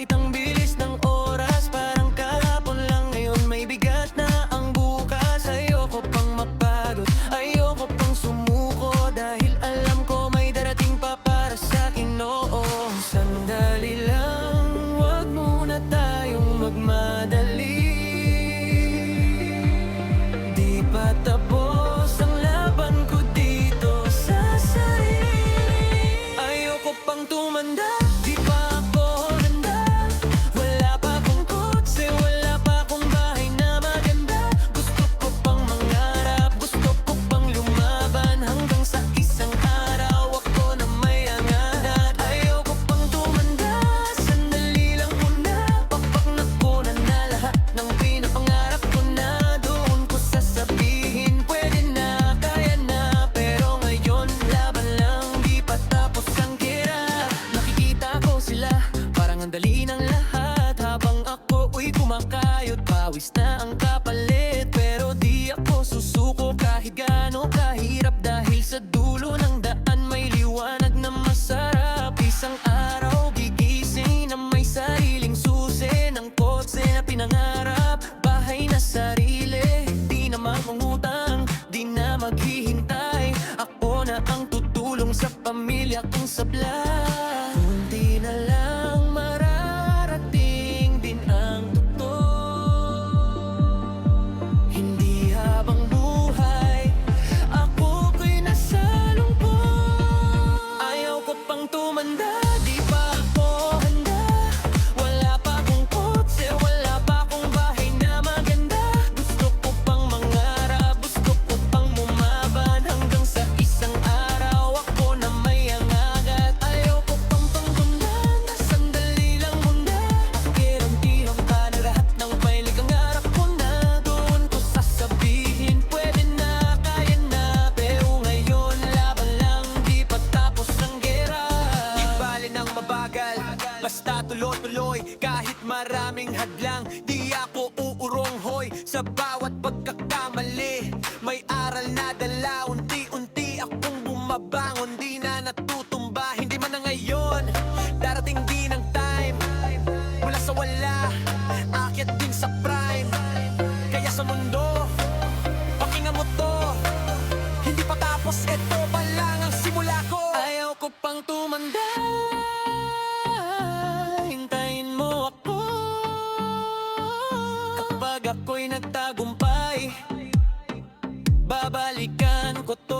Ngunit ang bilis ng oras, parang kahapon lang. Ngayon may bigat na ang bukas. Ayoko pang mapagod, ayoko pang sumuko, dahil alam ko may darating pa para sa'kin, oo. Sandali lang, wag muna tayong magmadali. Di pa tapos ang laban ko dito sa sarili. Ayoko pang tumanda, di pa ako handa. Wala pa akong kotse, wala pa akong bahay na maganda. Gusto ko pang mangarap, gusto ko pang lumaban, hanggang sa isang araw ako na may angat. Ayoko pang tumanda, sandali lang muna. Papak na ko na lahat ng pinapangarap ko na. Doon ko sasabihin, pwede na, kaya na. Pero ngayon, laban lang, di pa tapos ang hirap. Nakikita ko sila, parang ang dali ng lahat, habang ako'y kumakayod, pawis na ang kapalit. Pero di ako susuko kahit gaano kahirap, dahil sa dulo ng daan may liwanag na masarap. Isang araw gigising na may sariling susi, ng kotse na pinangarap, bahay na sarili. Di na mangungutang, di na maghihintay, ako na ang tutulong sa pamilya kong sablay. Kunti na lang, mararating din ang totoo. Hindi habang buhay ako ko'y nasa lungkot. Ayaw ko pang tumanda, di pa ako handa. Wala pa akong kotse, wala pa akong bahay na maganda. Gusto ko pang mangarap, gusto ko pang lumaban, hanggang sa isang araw ako na may angat. Ayaw ko pang panggunan, sandali lang muna. Pakiramdam ka na lahat ng pangarap ko na. Doon ko sasabihin, pwede na, kaya na. Pero ngayon, laban lang, di pa tapos ang gera. Di bale nang mabagal, basta tuloy-tuloy. Kahit maraming hadlang, di ako uurong hoy. Sa bawat pagkakamali, may aral na dala. Unti-unti akong bumabangon, di na natutumba. Hindi man na ngayon, darating din ang time. Mula sa wala, akyat din sa prime. Kaya sa mundo, pakinggan mo to. Hindi pa tapos, eto pa lang ang simula ko. Ayaw ko pang tumanda, hintayin mo ako. Kapag ako'y nagtagumpay, babalikan ko to.